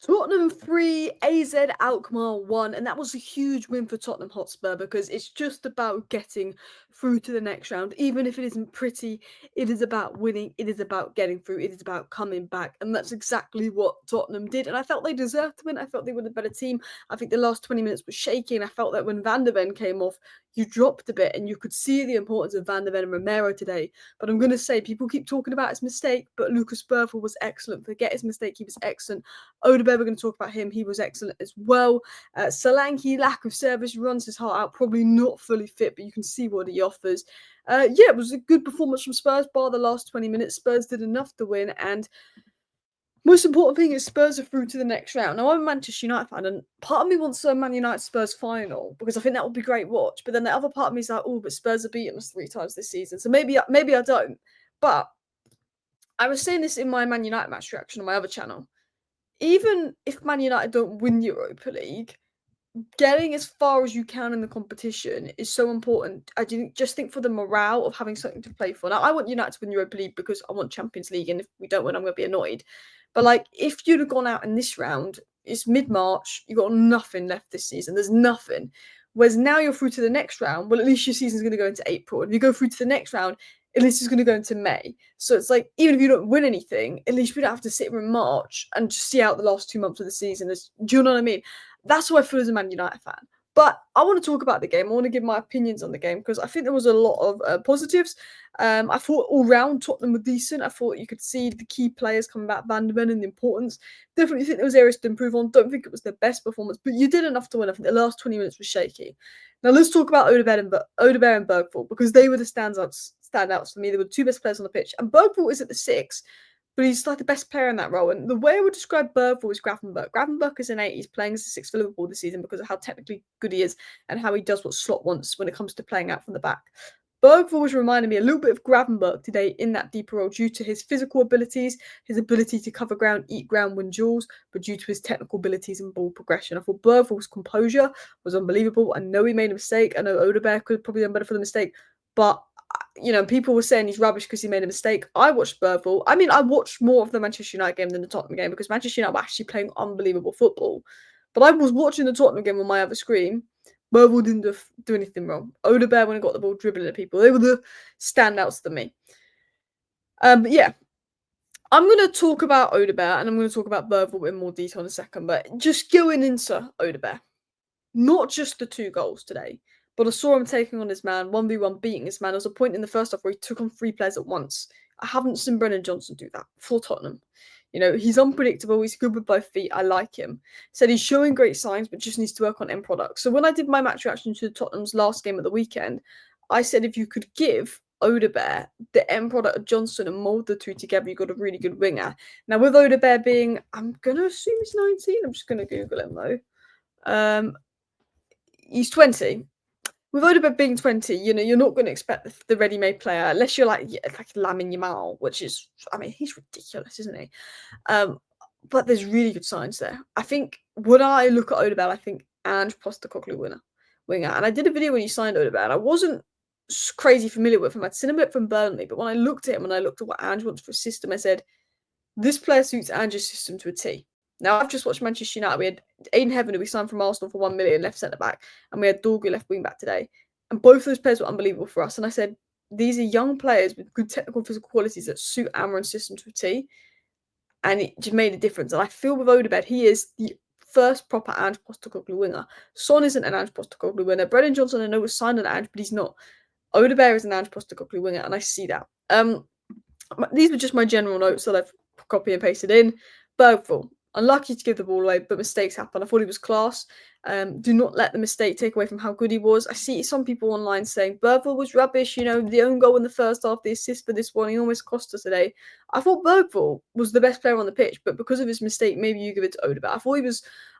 Tottenham 3, AZ Alkmaar 1, and that was a huge win for Tottenham Hotspur because it's just about getting through to the next round. Even if it isn't pretty, it is about winning, it is about getting through, it is about coming back, and that's exactly what Tottenham did. And I felt they deserved to win. I felt they were the better team. I think the last 20 minutes was shaky, and I felt that when Van der Ven came off, you dropped a bit, and you could see the importance of Van der Ven and Romero today. But I'm going to say, people keep talking about his mistake, but Lucas Bergvall was excellent. Forget his mistake, he was excellent. Odebert, we're going to talk about him. He was excellent as well. Solanke, lack of service, runs his heart out. Probably not fully fit, but you can see what he offers. Yeah, it was a good performance from Spurs, bar the last 20 minutes. Spurs did enough to win, and most important thing is Spurs are through to the next round. Now, I'm a Manchester United fan, and part of me wants a Man United Spurs final because I think that would be great watch. But then the other part of me is like, oh, but Spurs have beaten us 3 times this season, so maybe I don't. But I was saying this in my Man United match reaction on my other channel. Even if Man United don't win Europa League, getting as far as you can in the competition is so important. I just think for the morale of having something to play for. Now, I want United to win Europa League because I want Champions League, and if we don't win, I'm going to be annoyed. But like, if you'd have gone out in this round, it's mid-March, you got nothing left this season. There's nothing. Whereas now you're through to the next round. Well, at least your season's going to go into April. If you go through to the next round, at least it's going to go into May. So it's like, even if you don't win anything, at least we don't have to sit here in March and just see out the last 2 months of the season. Do you know what I mean? That's how I feel as a Man United fan. But I want to talk about the game. I want to give my opinions on the game because I think there was a lot of positives. I thought all round Tottenham were decent. I thought you could see the key players coming back, Van der Ven and the importance. Definitely think there was areas to improve on. Don't think it was the best performance, but you did enough to win. I think the last 20 minutes was shaky. Now let's talk about Odobert and Bergvall because they were the standouts for me. They were the 2 best players on the pitch, and Bergvall is at the 6. But he's like the best player in that role. And the way I would describe Bergvall is Gravenberch. Gravenberch is an 8. He's playing as a 6 for Liverpool this season because of how technically good he is and how he does what Slot wants when it comes to playing out from the back. Bergvall was reminding me a little bit of Gravenberch today in that deeper role due to his physical abilities, his ability to cover ground, eat ground, win duels, but due to his technical abilities and ball progression. I thought Bergvall's composure was unbelievable. I know he made a mistake. I know Odebert could have probably done better for the mistake, but people were saying he's rubbish because he made a mistake. I watched Bergvall. I mean, I watched more of the Manchester United game than the Tottenham game because Manchester United were actually playing unbelievable football. But I was watching the Tottenham game on my other screen. Bergvall didn't do anything wrong. Odebert, when he got the ball, dribbling at people. They were the standouts to me. But yeah, I'm going to talk about Odebert and I'm going to talk about Bergvall in more detail in a second. But just going into Odebert, not just the 2 goals today, but I saw him taking on his man, 1v1 beating his man. There was a point in the first half where he took on 3 players at once. I haven't seen Brennan Johnson do that for Tottenham. He's unpredictable. He's good with both feet. I like him. Said he's showing great signs, but just needs to work on end product. So when I did my match reaction to Tottenham's last game of the weekend, I said if you could give Odebert the end product of Johnson and mould the 2 together, you got a really good winger. Now with Odebert being, I'm gonna assume he's 19. I'm just gonna Google him though. He's 20. With Odebert being 20, you're not going to expect the ready-made player unless you're like Lamine Yamal, which is, I mean, he's ridiculous, isn't he? But there's really good signs there. I think when I look at Odebert, I think Ange Postecoglou winger. And I did a video when he signed Odebert, and I wasn't crazy familiar with him. I'd seen a bit from Burnley, but when I looked at him and I looked at what Ange wants for a system, I said, this player suits Ange's system to a T. Now, I've just watched Manchester United. We had Aiden Heaven, who we signed from Arsenal for 1 million, left centre back, and we had Dorgu, left wing back today. And both of those players were unbelievable for us. And I said, these are young players with good technical and physical qualities that suit Amaran's system to a T. And it just made a difference. And I feel with Odebert, he is the first proper Ange Postecoglou winger. Son isn't an Ange Postecoglou winner. Brennan Johnson, I know, was signed an Ange, but he's not. Odebert is an Ange Postecoglou winger, and I see that. These were just my general notes that I've copy and pasted in. Bergvall, unlucky to give the ball away, but mistakes happen. I thought he was class. Do not let the mistake take away from how good he was. I see some people online saying Bergvall was rubbish, the own goal in the first half, the assist for this one, he almost cost us today. I thought Bergvall was the best player on the pitch, but because of his mistake, maybe you give it to Odebert.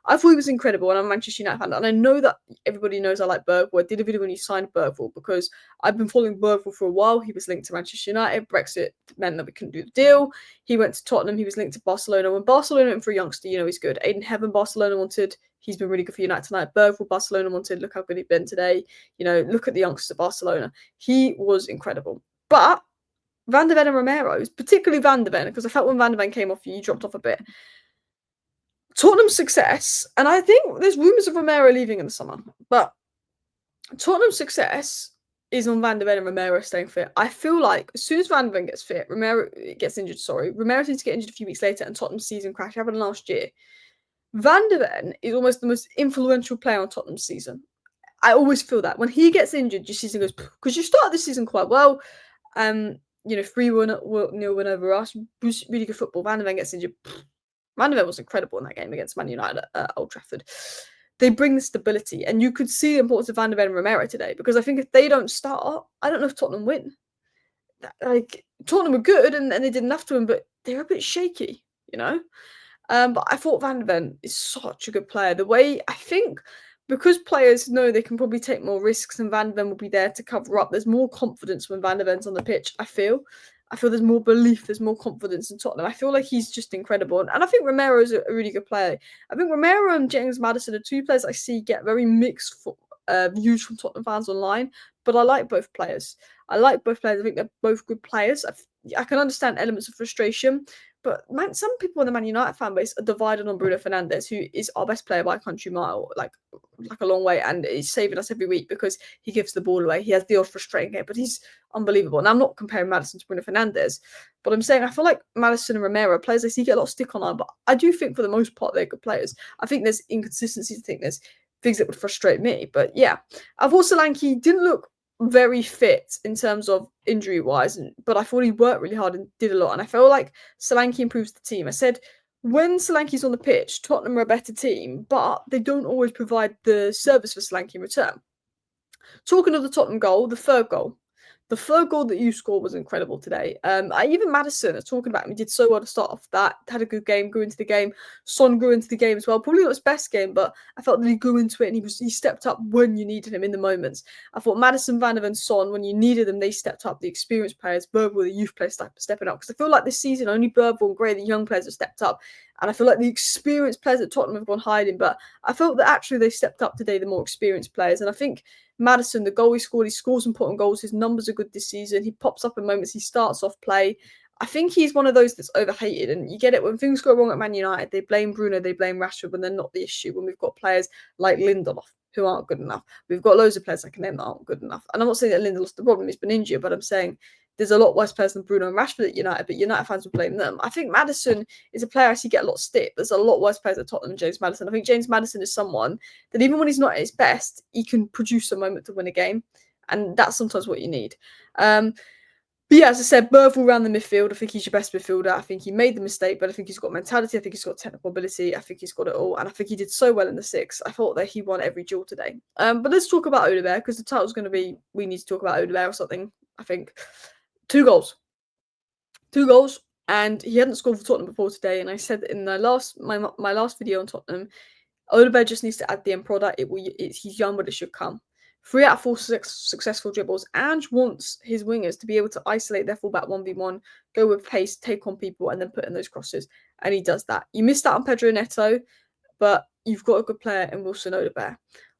I thought he was incredible, and I'm a Manchester United fan, and I know that everybody knows I like Bergvall. I did a video when he signed Bergvall because I've been following Bergvall for a while. He was linked to Manchester United. Brexit meant that we couldn't do the deal. He went to Tottenham. He was linked to Barcelona. When Barcelona went for a youngster, he's good. Aiden Heaven, Barcelona wanted. He's been really good for United tonight. Bergvall, Barcelona wanted. Look how good he's been today. Look at the youngsters at Barcelona. He was incredible. But Van der Ven and Romero, particularly Van der Ven, because I felt when Van der Ven came off, you dropped off a bit. Tottenham's success, and I think there's rumours of Romero leaving in the summer, but Tottenham's success is on Van de Ven and Romero staying fit. I feel like as soon as Van de Ven gets fit, Romero gets injured. Sorry, Romero seems to get injured a few weeks later, and Tottenham's season crash happened last year. Van de Ven is almost the most influential player on Tottenham's season. I always feel that when he gets injured, your season goes because you started the season quite well. You know, 3-1 nil win over us, really good football. Van de Ven gets injured. Van de Ven was incredible in that game against Man United at Old Trafford. They bring the stability, and you could see the importance of Van de Ven and Romero today because I think if they don't start, I don't know if Tottenham win. Like Tottenham were good and they did enough to win, but they're a bit shaky, you know. But I thought Van de Ven is such a good player. The way I think because players know they can probably take more risks and Van de Ven will be there to cover up. There's more confidence when Van de Ven's on the pitch. I feel there's more belief, there's more confidence in Tottenham. I feel like he's just incredible, and I think Romero is a really good player. I think Romero and James Maddison are two players I see get very mixed views from Tottenham fans online, but I like both players. I like both players. I think they're both good players. I can understand elements of frustration, but some people in the Man United fan base are divided on Bruno Fernandes, who is our best player by a country mile, like a long way, and he's saving us every week because he gives the ball away. He has the odd frustrating hit, but he's unbelievable. And I'm not comparing Maddison to Bruno Fernandes, but I'm saying I feel like Maddison and Romero are players I see get a lot of stick on, but I do think for the most part they're good players. I think there's inconsistencies. I think there's things that would frustrate me, but yeah, I thought Solanke didn't look very fit in terms of injury wise, but I thought he worked really hard and did a lot. And I feel like Solanke improves the team. I said when Solanke's on the pitch, Tottenham are a better team, but they don't always provide the service for Solanke in return. Talking of the Tottenham goal, the third goal. The third goal that you scored was incredible today. Even Maddison, talking about him, he did so well to start off that, had a good game, grew into the game. Son grew into the game as well. Probably not his best game, but I felt that he grew into it and he stepped up when you needed him in the moments. I thought Maddison, Van de Ven, Son, when you needed them, they stepped up. The experienced players, Bergvall, the youth players, stepping up. Because I feel like this season, only Bergvall and Gray, the young players, have stepped up. And I feel like the experienced players at Tottenham have gone hiding, but I felt that actually they stepped up today, the more experienced players. And I think Maddison, the goal he scored, he scores important goals. His numbers are good this season. He pops up in moments. He starts off play. I think he's one of those that's overhated. And you get it when things go wrong at Man United. They blame Bruno, they blame Rashford when they're not the issue. When we've got players like Lindelof who aren't good enough. We've got loads of players I can name that aren't good enough. And I'm not saying that Lindelof's the problem. He's been injured, but I'm saying there's a lot worse players than Bruno and Rashford at United, but United fans will blame them. I think Maddison is a player I see get a lot of stick. There's a lot worse players at Tottenham than James Maddison. I think James Maddison is someone that even when he's not at his best, he can produce a moment to win a game. And that's sometimes what you need. But yeah, as I said, Bergvall around the midfield. I think he's your best midfielder. I think he made the mistake, but I think he's got mentality. I think he's got technical ability. I think he's got it all. And I think he did so well in the six. I thought that he won every duel today. But let's talk about Odebert because the title's going to be, we need to talk about Odebert or something, I think. 2 goals. 2 goals. And he hadn't scored for Tottenham before today. And I said in the my last video on Tottenham, Odobert just needs to add the end product. He's young, but it should come. 3 out of 4 successful dribbles. Ange wants his wingers to be able to isolate their fullback 1v1, go with pace, take on people, and then put in those crosses. And he does that. You missed out on Pedro Neto, but you've got a good player in Wilson Odobert.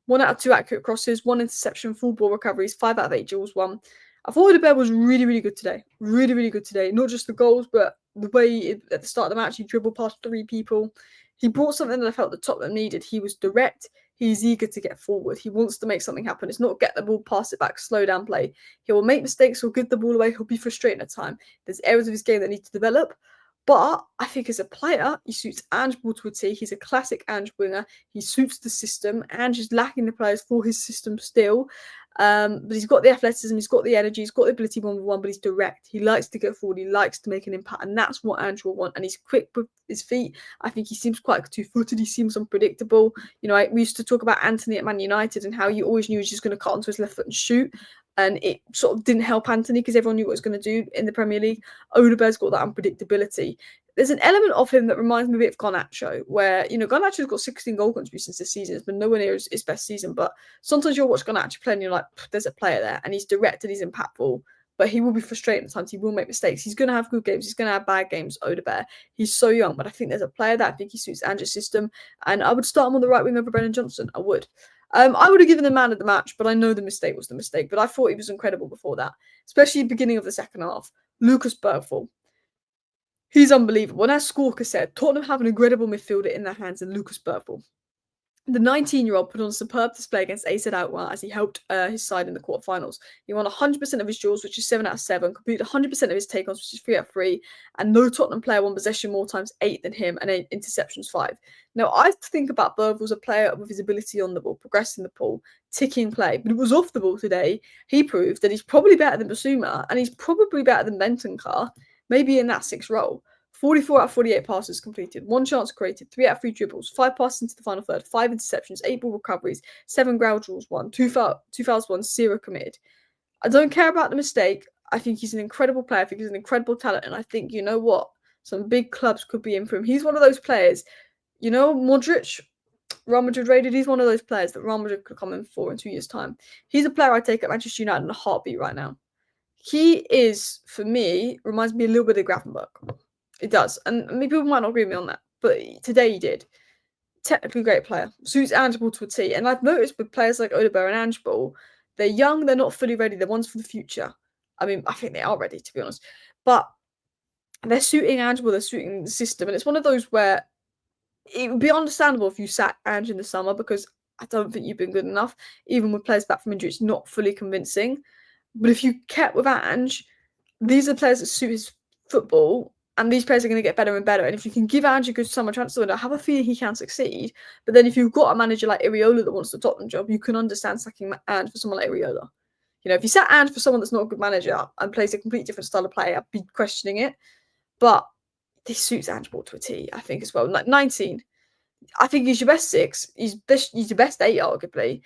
1 out of 2 accurate crosses, 1 interception, full ball recoveries, 5 out of 8 duels won. I thought Odobert was really, really good today. Really, really good today. Not just the goals, but the way at the start of the match he dribbled past 3 people. He brought something that I felt the Tottenham needed. He was direct. He's eager to get forward. He wants to make something happen. It's not get the ball, pass it back, slow down play. He will make mistakes. He'll give the ball away. He'll be frustrating at time. There's areas of his game that need to develop. But I think as a player, he suits Ange ball to a T. He's a classic Ange winger. He suits the system. Ange is lacking the players for his system still. But he's got the athleticism, he's got the energy, he's got the ability 1v1, but he's direct. He likes to go forward, he likes to make an impact, and that's what Ange will want. And he's quick with his feet. I think he seems quite two-footed, he seems unpredictable. You know, we used to talk about Anthony at Man United and how you always knew he was just going to cut onto his left foot and shoot. And it sort of didn't help Anthony because everyone knew what he was going to do in the Premier League. Odebert's got that unpredictability. There's an element of him that reminds me a bit of Garnacho, where, you know, Garnacho's got 16 goal contributions this season. It's been nowhere near his best season, but sometimes you'll watch Garnacho play and you're like, there's a player there, and he's direct and he's impactful, but he will be frustrating at times. He will make mistakes. He's going to have good games. He's going to have bad games, Odobert. He's so young, but I think there's a player that I think he suits Ange's system, and I would start him on the right wing over Brennan Johnson. I would. I would have given the man of the match, but I know the mistake was the mistake. But I thought he was incredible before that, especially the beginning of the second half. Lucas Bergvall. He's unbelievable. And as Squawka said, Tottenham have an incredible midfielder in their hands in Lucas Bergvall. The 19-year-old put on a superb display against AZ Alkmaar as he helped his side in the quarterfinals. He won 100% of his duels, which is 7 out of 7, completed 100% of his take-ons, which is 3 out of 3, and no Tottenham player won possession more times 8 than him, and interceptions 5. Now, I think about Bergvall as a player with his ability on the ball, progressing the ball, ticking play, but it was off the ball today. He proved that he's probably better than Basuma, and he's probably better than Bentancur, maybe in that 6th role. 44 out of 48 passes completed, 1 chance created, 3 out of 3 dribbles, 5 passes into the final third, 5 interceptions, 8 ball recoveries, 7 ground rules won, 2 fouls won, 0 committed. I don't care about the mistake. I think he's an incredible player. I think he's an incredible talent. And I think, you know what? Some big clubs could be in for him. He's one of those players, you know, Modric, Real Madrid rated. He's one of those players that Real Madrid could come in for in 2 years' time. He's a player I take at Manchester United in a heartbeat right now. He is, for me, reminds me a little bit of Gravenberch. It does. And maybe people might not agree with me on that, but today he did. Technically great player. Suits Angeball to a T. And I've noticed with players like Odebert and Angeball, they're young, they're not fully ready, they're ones for the future. I mean, I think they are ready, to be honest. But they're suiting Angeball, they're suiting the system. And it's one of those where it would be understandable if you sat Ange in the summer because I don't think you've been good enough. Even with players back from injury, it's not fully convincing. But if you kept with Ange, these are players that suit his football, and these players are going to get better and better. And if you can give Ange a good summer transfer window, I have a feeling he can succeed. But then if you've got a manager like Iriola that wants the Tottenham job, you can understand sacking Ange for someone like Iriola. You know, if you sat Ange for someone that's not a good manager and plays a completely different style of play, I'd be questioning it. But this suits Ange ball to a T, I think, as well. 19. I think he's your best 6. He's your best 8, arguably.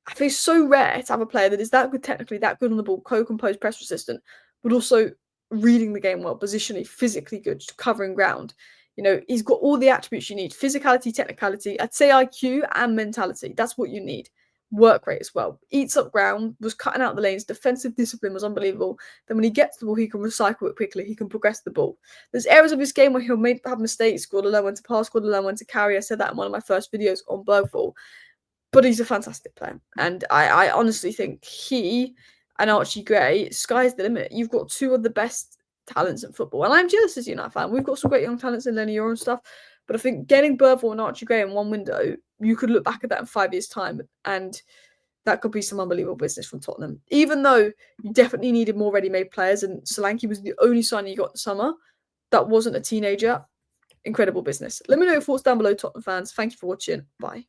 I think it's so rare to have a player that is that good technically, that good on the ball, co-composed, press resistant, but also reading the game well, positionally, physically good, covering ground. You know, he's got all the attributes you need: physicality, technicality, I'd say IQ and mentality. That's what you need. Work rate as well. Eats up ground, was cutting out the lanes, defensive discipline was unbelievable. Then when he gets the ball, he can recycle it quickly, he can progress the ball. There's areas of his game where he'll have mistakes, score to learn when to pass, score to learn when to carry. I said that in one of my first videos on Bergvall. But he's a fantastic player. And I honestly think he and Archie Gray, sky's the limit. You've got 2 of the best talents in football. And I'm jealous as a United fan. We've got some great young talents in Lenny Euro and stuff. But I think getting Bergvall and Archie Gray in one window, you could look back at that in 5 years' time and that could be some unbelievable business from Tottenham. Even though you definitely needed more ready-made players and Solanke was the only signing you got in the summer that wasn't a teenager, incredible business. Let me know your thoughts down below, Tottenham fans. Thank you for watching. Bye.